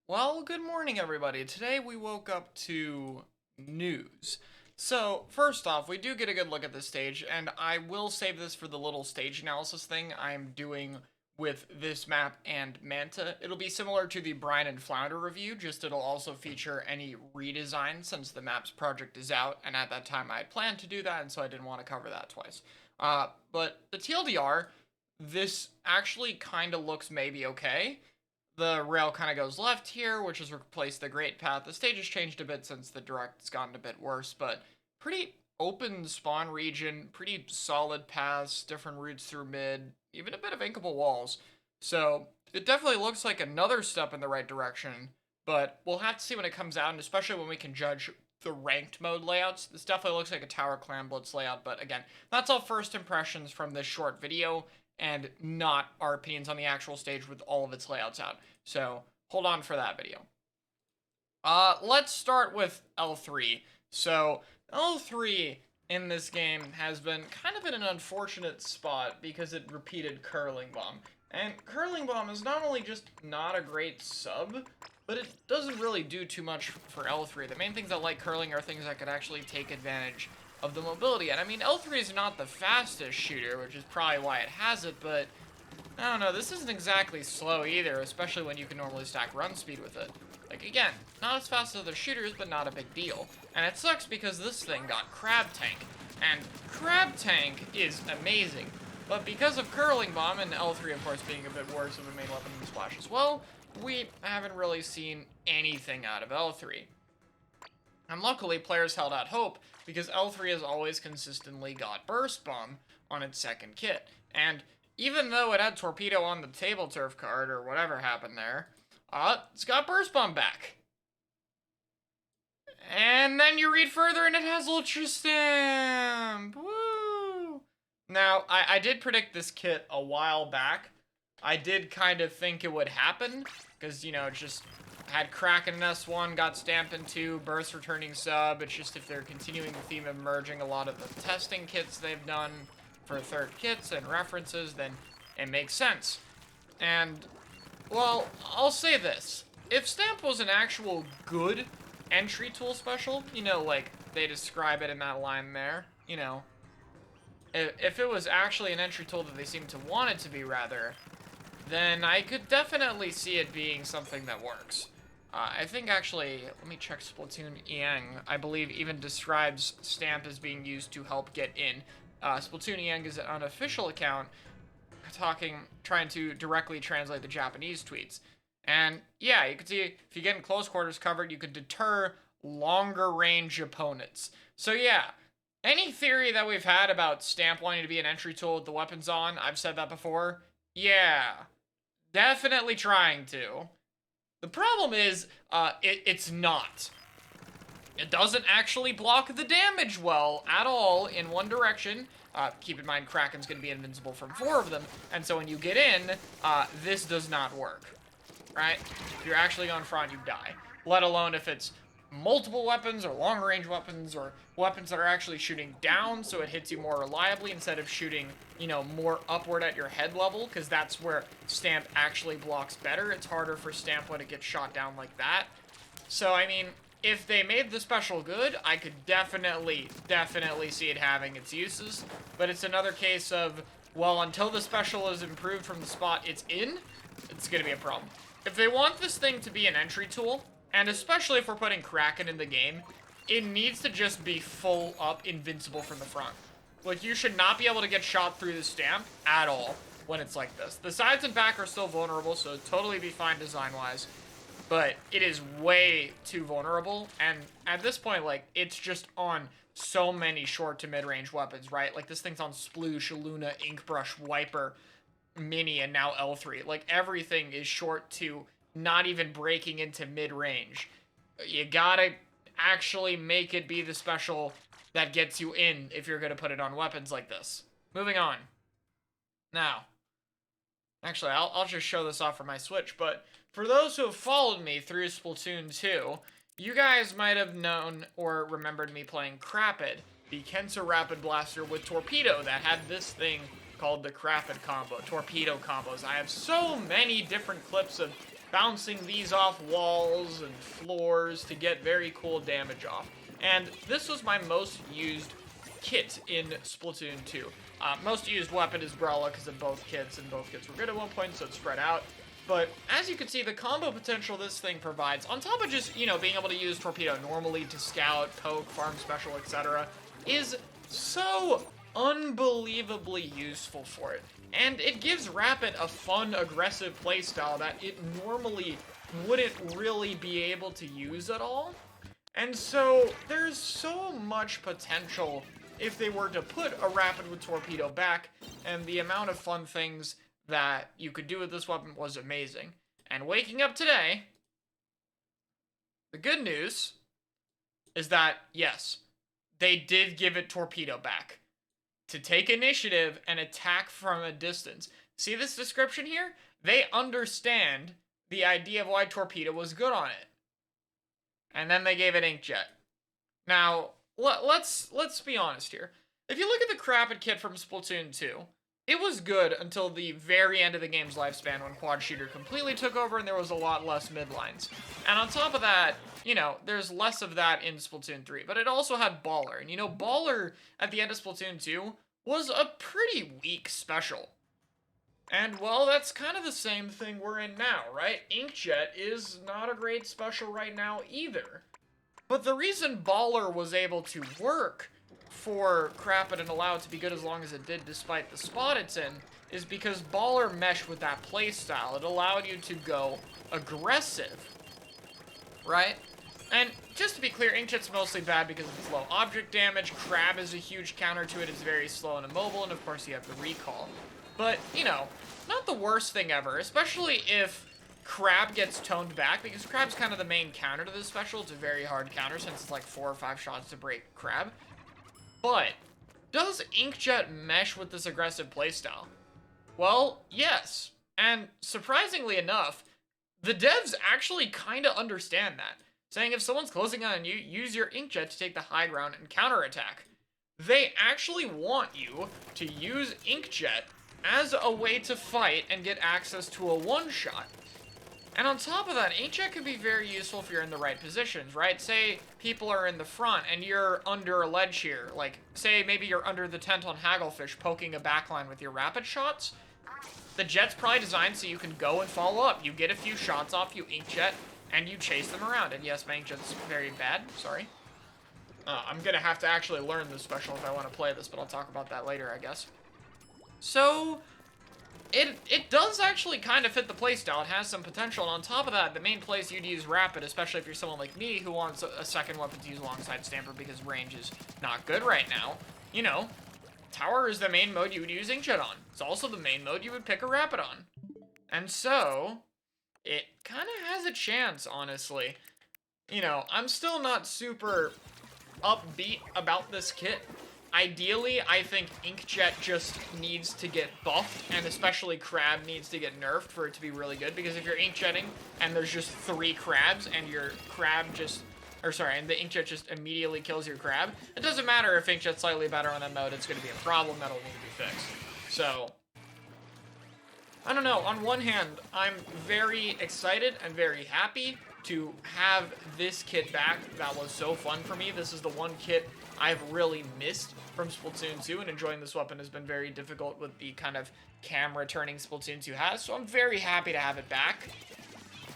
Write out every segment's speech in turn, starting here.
Well, good morning, everybody. Today we woke up to news. So, first off, we do get a good look at this stage, and I will save this for the little stage analysis thing I'm doing with this map and Manta. It'll be similar to the Brine and Flounder review, just it'll also feature any redesign since the map's project is out, and at that time I had planned to do that, and so I didn't want to cover that twice. But the TLDR, this actually kind of looks maybe okay. The rail kind of goes left here, which has replaced the Great Path. The stage has changed a bit since the direct's gotten a bit worse, but pretty open spawn region, pretty solid paths, different routes through mid, even a bit of inkable walls. So it definitely looks like another step in the right direction, but we'll have to see when it comes out, and especially when we can judge the ranked mode layouts. This definitely looks like a Tower Clan Blitz layout, but again, that's all first impressions from this short video and not our opinions on the actual stage with all of its layouts out. So hold on for that video. Let's start with L3. So L3 in this game has been kind of in an unfortunate spot because it repeated Curling Bomb. And Curling Bomb is not only just not a great sub, but it doesn't really do too much for L3. The main things that like curling are things that could actually take advantage of the mobility. And I mean, L3 is not the fastest shooter, which is probably why it has it, but I don't know, this isn't exactly slow either, especially when you can normally stack run speed with it. Like, again, not as fast as other shooters, but not a big deal. And it sucks because this thing got Crab Tank, and Crab Tank is amazing. But because of Curling Bomb, and L3 of course being a bit worse of a main weapon than Splash as well, we haven't really seen anything out of L3. And luckily, players held out hope, because L3 has always consistently got Burst Bomb on its second kit. And even though it had Torpedo on the table turf card, or whatever happened there, it's got Burst Bomb back. And then you read further and it has Ultra Stamp! Woo! Now, I did predict this kit a while back. I did kind of think it would happen, because, you know, it just had Kraken in S1, got Stamped in 2, Burst returning sub. It's just if they're continuing the theme of merging a lot of the testing kits they've done for third kits and references, then it makes sense. And, well, I'll say this. If Stamp was an actual good entry tool special, you know, like they describe it in that line there, you know, if it was actually an entry tool that they seem to want it to be, rather, then I could definitely see it being something that works. I think actually, let me check Splatoon Yang. I believe even describes Stamp as being used to help get in. Splatoon Yang is an unofficial account trying to directly translate the Japanese tweets. And yeah, you can see if you get in close quarters covered, you could deter longer range opponents. So yeah, any theory that we've had about Stamp wanting to be an entry tool with the weapons on, I've said that before. Yeah, definitely trying to. The problem is, it's not. It doesn't actually block the damage well at all in one direction. Keep in mind, Kraken's going to be invincible from 4 of them, and so when you get in, this does not work, right? If you're actually on front, you die. Let alone if it's multiple weapons or long-range weapons or weapons that are actually shooting down so it hits you more reliably instead of shooting, you know, more upward at your head level, because that's where Stamp actually blocks better. It's harder for Stamp when it gets shot down like that. So, I mean, if they made the special good, I could definitely see it having its uses. But it's another case of, well, until the special is improved from the spot it's in, it's gonna be a problem. If they want this thing to be an entry tool, and especially if we're putting Kraken in the game, it needs to just be full up invincible from the front. Like, you should not be able to get shot through the Stamp at all when it's like this. The sides and back are still vulnerable, so it'd totally be fine design-wise. But it is way too vulnerable, and at this point, like, it's just on so many short to mid-range weapons, right? Like, this thing's on Sploosh, Luna, Inkbrush, Wiper, Mini, and now L3. Like, everything is short to not even breaking into mid-range. You gotta actually make it be the special that gets you in if you're gonna put it on weapons like this. Moving on. Now, actually, I'll just show this off for my Switch, but for those who have followed me through Splatoon 2, you guys might have known or remembered me playing Crapid, the Kensa Rapid Blaster with Torpedo that had this thing called the Crapid combo, Torpedo combos. I have so many different clips of bouncing these off walls and floors to get very cool damage off. And this was my most used kit in Splatoon 2. Most used weapon is Brella because of both kits, and both kits were good at one point, so it's spread out. But as you can see, the combo potential this thing provides, on top of just, you know, being able to use Torpedo normally to scout, poke, farm special, etc., is so unbelievably useful for it. And it gives Rapid a fun, aggressive playstyle that it normally wouldn't really be able to use at all. And so there's so much potential if they were to put a Rapid with Torpedo back, and the amount of fun things that you could do with this weapon was amazing. And waking up today, the good news is that, yes, they did give it Torpedo back to take initiative and attack from a distance. See this description here? They understand the idea of why Torpedo was good on it. And then they gave it Inkjet. Now, let's be honest here. If you look at the Rapid kit from Splatoon 2, it was good until the very end of the game's lifespan when Quad Shooter completely took over and there was a lot less midlines. And on top of that, you know, there's less of that in Splatoon 3, but it also had Baller. And you know, Baller at the end of Splatoon 2 was a pretty weak special. And, well, that's kind of the same thing we're in now, right? Inkjet is not a great special right now either. But the reason Baller was able to work for Rapid and allow it to be good as long as it did despite the spot it's in is because Baller meshed with that playstyle. It allowed you to go aggressive, right? And just to be clear, Inkjet's mostly bad because of its low object damage. Crab is a huge counter to it. It's very slow and immobile, and of course you have the recall. But, you know, not the worst thing ever, especially if Crab gets toned back, because Crab's kind of the main counter to this special. It's a very hard counter since it's like 4 or 5 shots to break Crab. But, does Inkjet mesh with this aggressive playstyle? Well, yes. And surprisingly enough, the devs actually kind of understand that, saying if someone's closing on you, use your Inkjet to take the high ground and counterattack. They actually want you to use Inkjet as a way to fight and get access to a one-shot. And on top of that, Inkjet can be very useful if you're in the right positions, right? Say people are in the front and you're under a ledge here. Like, say maybe you're under the tent on Hagglefish poking a backline with your rapid shots. The jet's probably designed so you can go and follow up. You get a few shots off, you Inkjet, and you chase them around. And yes, my Inkjet's very bad, sorry. I'm gonna have to actually learn this special if I want to play this, but I'll talk about that later, I guess. So, it does actually kind of fit the playstyle. It has some potential, and on top of that, the main place you'd use Rapid, especially if you're someone like me who wants a second weapon to use alongside Stamper because range is not good right now, you know, Tower is the main mode you would use Inkjet on. It's also the main mode you would pick a Rapid on. And so, it kind of has a chance, honestly. You know, I'm still not super upbeat about this kit. Ideally, I think Inkjet just needs to get buffed, and especially Crab needs to get nerfed for it to be really good, because if you're Inkjetting and there's just 3 Crabs and your Crab just, and the Inkjet just immediately kills your Crab, it doesn't matter if Inkjet's slightly better on that mode, it's going to be a problem that'll need to be fixed. So, I don't know, on one hand, I'm very excited and very happy to have this kit back. That was so fun for me. This is the one kit I've really missed from Splatoon 2, and enjoying this weapon has been very difficult with the kind of camera turning Splatoon 2 has, so I'm very happy to have it back.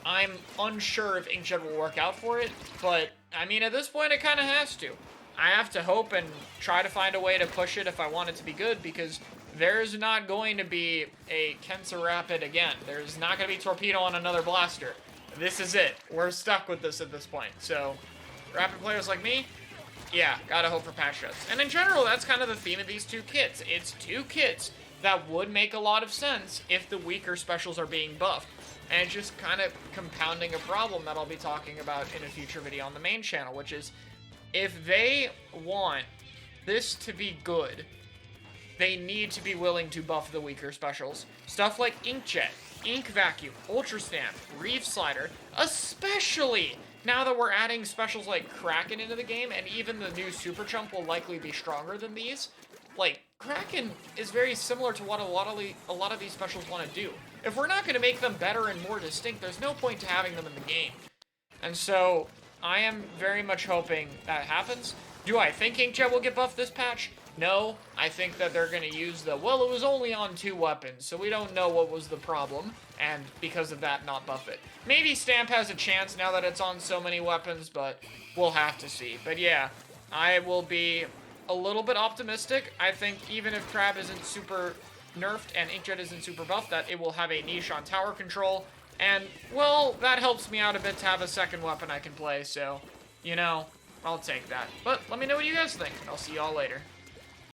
I'm unsure if Inkjet will work out for it, but, I mean, at this point, it kind of has to. I have to hope and try to find a way to push it if I want it to be good, because there's not going to be a Kensa Rapid again. There's not going to be Torpedo on another blaster. This is it. We're stuck with this at this point. So, Rapid players like me, yeah, gotta hope for patch notes. And in general, that's kind of the theme of these 2 kits. It's 2 kits that would make a lot of sense if the weaker specials are being buffed. And it's just kind of compounding a problem that I'll be talking about in a future video on the main channel, which is, if they want this to be good, they need to be willing to buff the weaker specials. Stuff like Inkjet, Ink Vacuum, Ultra Stamp, Reef Slider, especially now that we're adding specials like Kraken into the game, and even the new Super Chump will likely be stronger than these. Like, Kraken is very similar to what a lot of these specials want to do. If we're not going to make them better and more distinct, there's no point to having them in the game. And so, I am very much hoping that happens. Do I think Inkjet will get buffed this patch? No. I think that they're going to use well, it was only on 2 weapons, so we don't know what was the problem, and because of that, not buff it. Maybe Stamp has a chance now that it's on so many weapons, but we'll have to see. But yeah, I will be a little bit optimistic. I think even if Crab isn't super nerfed and Inkjet isn't super buffed, that it will have a niche on tower control. And, well, that helps me out a bit to have a second weapon I can play, so, you know, I'll take that. But let me know what you guys think. I'll see y'all later.